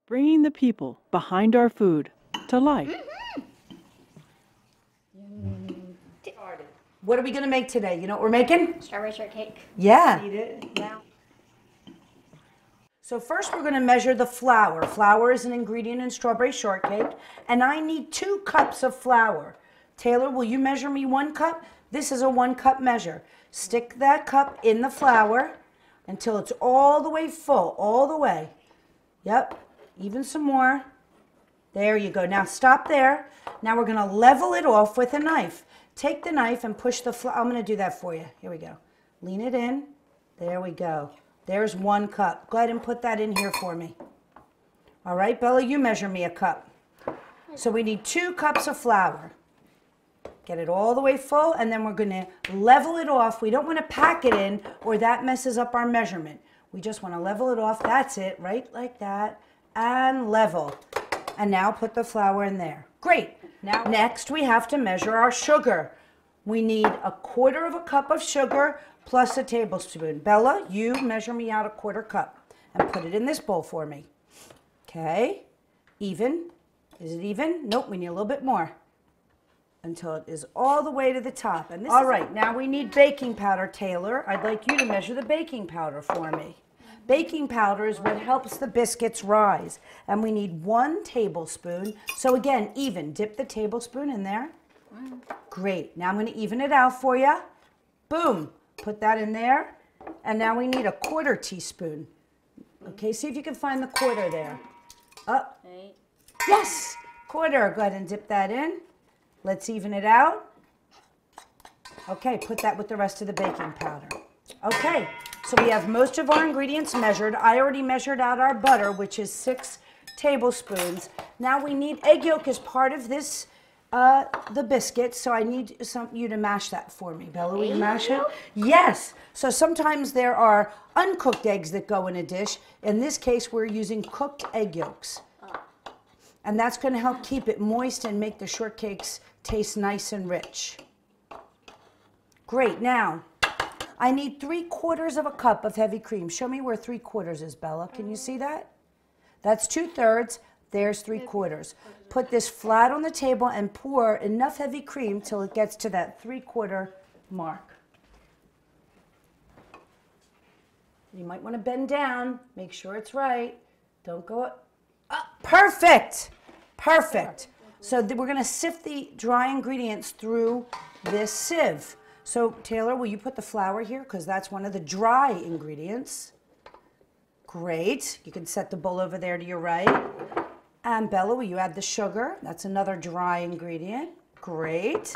bringing the people behind our food to life. What are we going to make today? You know what we're making? Strawberry shortcake. Yeah. Eat it now. So first we're going to measure the flour. Flour is an ingredient in strawberry shortcake, and I need 2 cups of flour. Taylor, will you measure me 1 cup? This is a 1 cup measure. Stick that cup in the flour until it's all the way full, all the way. Yep, even some more. There you go. Now stop there. Now we're going to level it off with a knife. Take the knife and push the flour. I'm going to do that for you. Here we go. Lean it in. There we go. There's 1 cup. Go ahead and put that in here for me. All right, Bella, you measure me a cup. So we need 2 cups of flour. Get it all the way full, and then we're going to level it off. We don't want to pack it in, or that messes up our measurement. We just want to level it off. That's it, right like that, and level. And now put the flour in there. Great. Now, next we have to measure our sugar. We need 1/4 cup of sugar plus a tablespoon. Bella, you measure me out 1/4 cup and put it in this bowl for me. Okay. Even. Is it even? Nope, we need a little bit more until it is all the way to the top. And this all right, now we need baking powder, Taylor. I'd like you to measure the baking powder for me. Baking powder is what helps the biscuits rise. And we need 1 tablespoon. So again, even. Dip the tablespoon in there. Great. Now I'm going to even it out for you. Boom. Put that in there. And now we need 1/4 teaspoon. Okay, see if you can find the 1/4 there. Up. Yes, 1/4. Go ahead and dip that in. Let's even it out. Okay, put that with the rest of the baking powder. Okay, so we have most of our ingredients measured. I already measured out our butter, which is 6 tablespoons. Now we need egg yolk as part of this, the biscuit, so I need you to mash that for me. Bella, will you mash it? Yes. So sometimes there are uncooked eggs that go in a dish. In this case, we're using cooked egg yolks. And that's going to help keep it moist and make the shortcakes taste nice and rich. Great. Now, I need 3/4 cup of heavy cream. Show me where 3/4 is, Bella. Can you see that? That's 2/3. There's 3/4. Put this flat on the table and pour enough heavy cream till it gets to that 3/4 mark. You might want to bend down. Make sure it's right. Don't go up. Perfect. Perfect. So we're going to sift the dry ingredients through this sieve. So Taylor, will you put the flour here? Because that's one of the dry ingredients. Great. You can set the bowl over there to your right. And Bella, will you add the sugar? That's another dry ingredient. Great.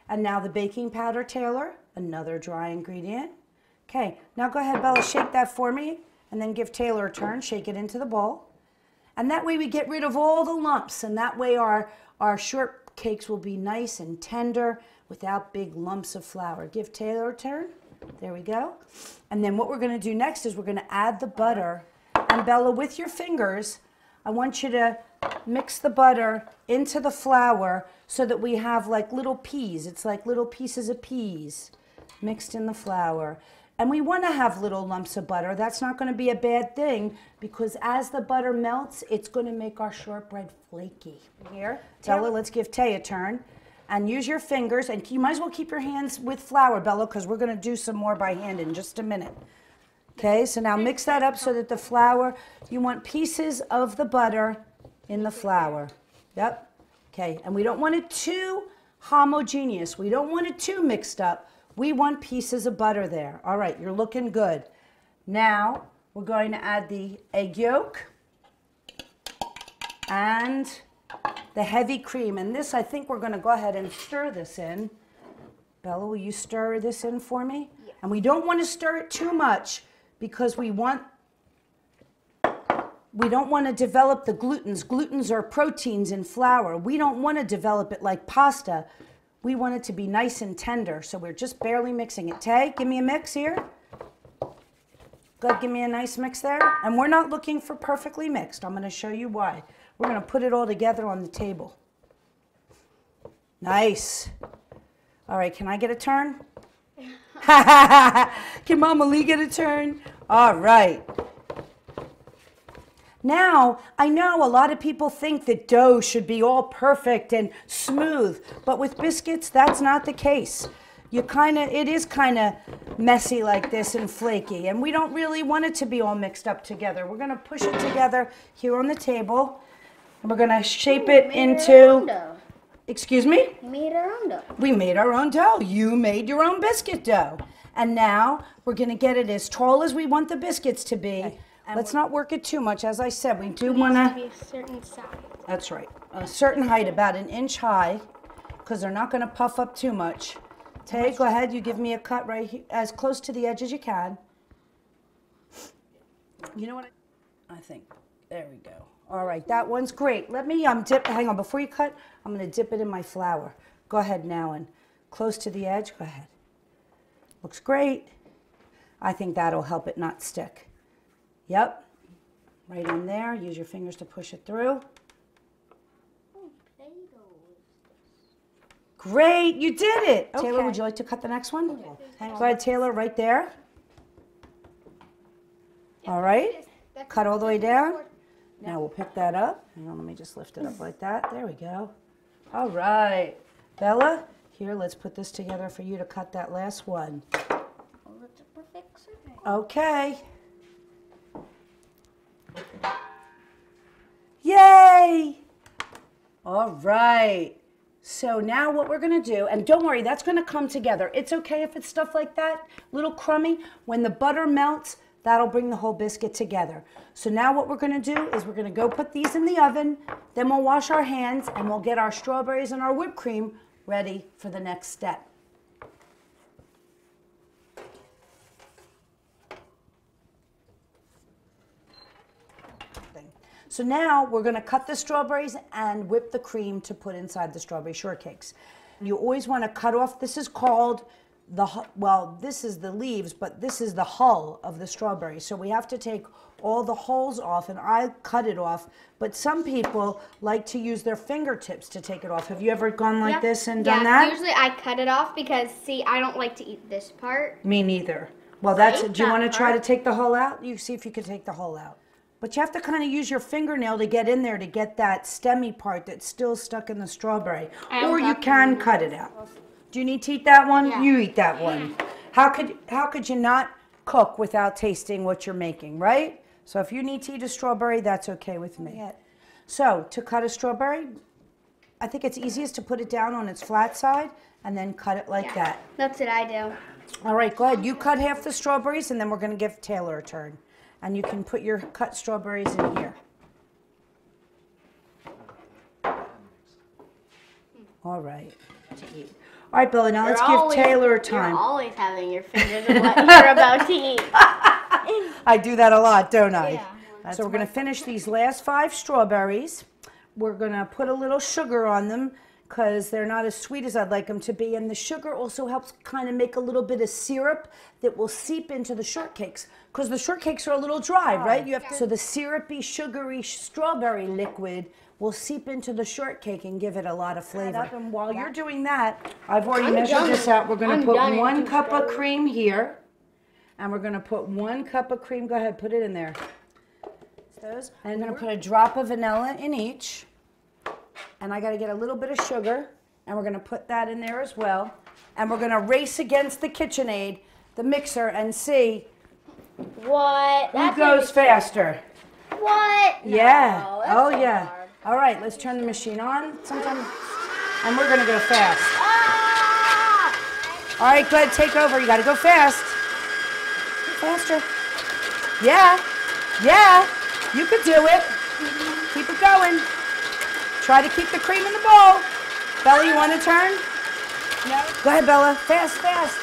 And now the baking powder, Taylor. Another dry ingredient. Okay. Now go ahead, Bella, shake that for me. And then give Taylor a turn. Shake it into the bowl. And that way we get rid of all the lumps, and that way our shortcakes will be nice and tender without big lumps of flour. Give Taylor a turn. There we go. And then what we're going to do next is we're going to add the butter. And Bella, with your fingers, I want you to mix the butter into the flour so that we have like little peas. It's like little pieces of peas mixed in the flour. And we want to have little lumps of butter. That's not going to be a bad thing because as the butter melts, it's going to make our shortbread flaky. Here, Bella, let's give Tay a turn. And use your fingers, and you might as well keep your hands with flour, Bella, because we're going to do some more by hand in just a minute. Okay, so now mix that up so that the flour, you want pieces of the butter in the flour. Yep. Okay, and we don't want it too homogeneous. We don't want it too mixed up. We want pieces of butter there. All right, you're looking good. Now, we're going to add the egg yolk and the heavy cream. And this, I think we're going to go ahead and stir this in. Bella, will you stir this in for me? Yeah. And we don't want to stir it too much because we don't want to develop the glutens. Glutens are proteins in flour. We don't want to develop it like pasta. We want it to be nice and tender, so we're just barely mixing it. Tay, give me a mix here. Go ahead, give me a nice mix there. And we're not looking for perfectly mixed. I'm going to show you why. We're going to put it all together on the table. Nice. All right, can I get a turn? Can Mama Lee get a turn? All right. Now, I know a lot of people think that dough should be all perfect and smooth, but with biscuits, that's not the case. It is kind of messy like this and flaky, and we don't really want it to be all mixed up together. We're going to push it together here on the table, and we're going to shape it into... Excuse me? We made our own dough. We made our own dough. You made your own biscuit dough. And now we're going to get it as tall as we want the biscuits to be. Okay. Let's not work it too much. As I said, we do want to... be a certain size. That's right. A certain height, about 1 inch high, because they're not going to puff up too much. Tay, go ahead. You give me a cut right here, as close to the edge as you can. You know what I think? There we go. All right, that one's great. Let me dip. Hang on, before you cut, I'm going to dip it in my flour. Go ahead now and close to the edge. Go ahead. Looks great. I think that'll help it not stick. Yep. Right in there. Use your fingers to push it through. Great, you did it. Okay. Taylor, would you like to cut the next one? Okay. Go ahead, Taylor, right there. All right. Cut all the way down. Now we'll pick that up. Hang on, let me just lift it up like that. There we go. All right. Bella, here, let's put this together for you to cut that last one. Okay. Yay! All right. So now what we're going to do, and don't worry, that's going to come together. It's okay if it's stuff like that, little crummy. When the butter melts, that'll bring the whole biscuit together. So now what we're going to do is we're going to go put these in the oven, then we'll wash our hands, and we'll get our strawberries and our whipped cream ready for the next step. So now we're going to cut the strawberries and whip the cream to put inside the strawberry shortcakes. You always want to cut off, this is called this is the leaves, but this is the hull of the strawberry. So we have to take all the hulls off, and I cut it off, but some people like to use their fingertips to take it off. Have you ever gone like this and done that? Usually I cut it off because, see, I don't like to eat this part. Me neither. Well, do you want to try to take the hull out? You see if you can take the hull out. But you have to kind of use your fingernail to get in there to get that stemmy part that's still stuck in the strawberry. Or you can cut it out. Do you need to eat that one? Yeah. You eat that one. How could you not cook without tasting what you're making, right? So if you need to eat a strawberry, that's okay with me. So to cut a strawberry, I think it's easiest to put it down on its flat side and then cut it like that. That's what I do. All right, go ahead. You cut half the strawberries, and then we're going to give Taylor a turn. And you can put your cut strawberries in here. All right. All right, Billy, now let's give Taylor a time. You're always having your fingers in what you're about to eat. I do that a lot, don't I? Yeah. So we're going to finish these last 5 strawberries. We're going to put a little sugar on them because they're not as sweet as I'd like them to be. And the sugar also helps kind of make a little bit of syrup that will seep into the shortcakes, because the shortcakes are a little dry, right? So the syrupy, sugary strawberry liquid will seep into the shortcake and give it a lot of flavor. And while you're doing that, I've already measured this out. We're going to put 1 cup of cream here, and we're going to put 1 cup of cream. Go ahead, put it in there. And I'm going to put a drop of vanilla in each. And I got to get a little bit of sugar, and we're going to put that in there as well. And we're going to race against the KitchenAid, the mixer, and see who goes faster. What? Yeah. No, Oh, yeah. Hard. All right, let's turn the machine on sometime. And we're going to go fast. Ah! All right, go ahead, take over. You got to go fast. Faster. Yeah. Yeah. You could do it. Keep it going. Try to keep the cream in the bowl. Bella, you want to turn? No. Go ahead, Bella. Fast, fast.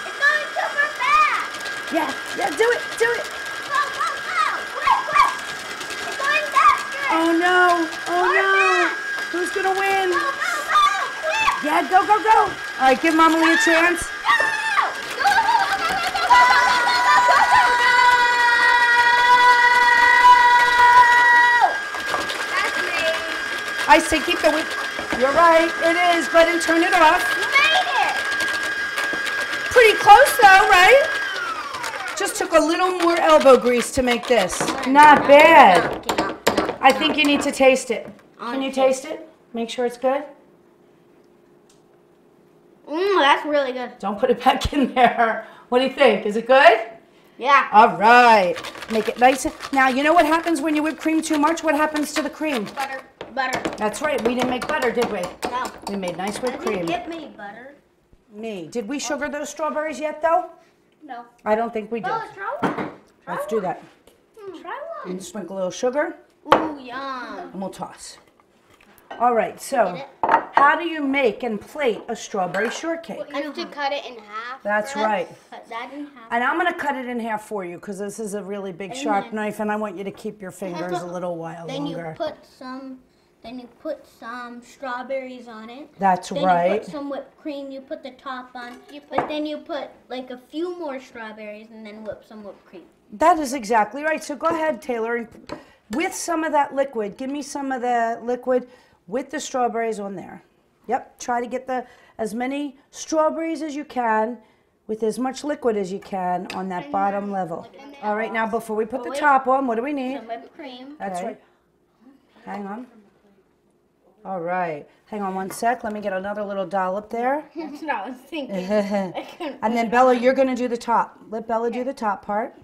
It's going super fast. Yeah, do it, do it. Go, go, go. Quick, quick. It's going faster. Oh, no. Oh, More no. fast. Who's going to win? Go, go, go. Quick. Yeah, go, go, go. All right, give Mama Lee a chance. Go. Go, go, go, go, go, go, go, go, go, go, go. That's me. I say keep the whip. You're right, it is, but then turn it off. You made it. Pretty close though, right? Just took a little more elbow grease to make this. Not bad. I think you need to taste it. Can you taste it? Make sure it's good. That's really good. Don't put it back in there. What do you think? Is it good? Yeah. All right. Make it nice. Now, you know what happens when you whip cream too much? What happens to the cream? Butter. That's right. We didn't make butter, did we? No. We made nice whipped I cream. didn't get me butter. Me. Did we sugar those strawberries yet, though? No. I don't think we did. Oh, try one. Let's do that. Try one. And sprinkle a little sugar, Ooh, yum. and we'll toss. All right, so how do you make and plate a strawberry shortcake? You have to cut it in half. That's right. Cut that in half. And I'm going to cut it in half for you because this is a really big sharp knife, and I want you to keep your fingers a little while Then longer. you put some strawberries on it. That's then right. You put some whipped cream. You put the top on. But then you put like a few more strawberries and then whip some whipped cream. That is exactly right. So go ahead, Taylor, and with some of that liquid, give me some of the liquid with the strawberries on there. Yep, try to get as many strawberries as you can with as much liquid as you can on that bottom level. All right, now before we put the top on, what do we need? Some whipped cream. That's right. Hang on. All right. Hang on one sec. Let me get another little dollop there. That's what I was thinking. And then, Bella, you're going to do the top. Let Bella do the top part.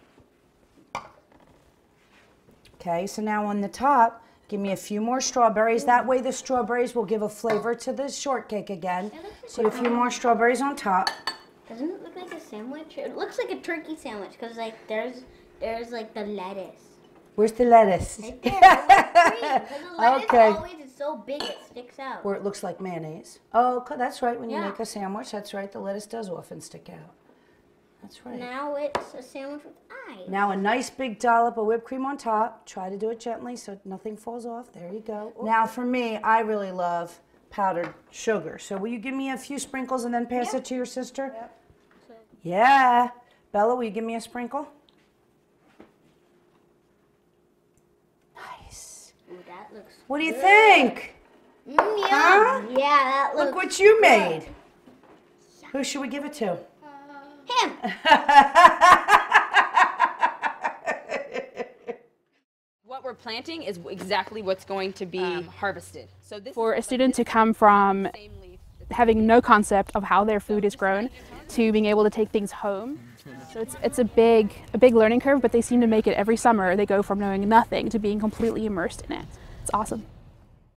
Okay, so now on the top, give me a few more strawberries. That way the strawberries will give a flavor to the shortcake again. So a few more strawberries on top. Doesn't it look like a sandwich? It looks like a turkey sandwich because like there's like the lettuce. Where's the lettuce? Right there. The lettuce Okay. always is so big it sticks out. Where it looks like mayonnaise. Oh, that's right. When you Yeah. make a sandwich, that's right. The lettuce does often stick out. That's right. Now it's a sandwich with eyes. Now a nice big dollop of whipped cream on top. Try to do it gently so nothing falls off. There you go. Now for me, I really love powdered sugar. So will you give me a few sprinkles and then pass it to your sister? Yep. Yeah. Bella, will you give me a sprinkle? Nice. Ooh, that looks What do you think? yum. Huh? Yeah, that looks Look what you made. Who should we give it to? him. What we're planting is exactly what's going to be harvested. So this For a student to come from having no concept of how their food is grown to being able to take things home. So it's a big learning curve, but they seem to make it every summer. They go from knowing nothing to being completely immersed in it. It's awesome.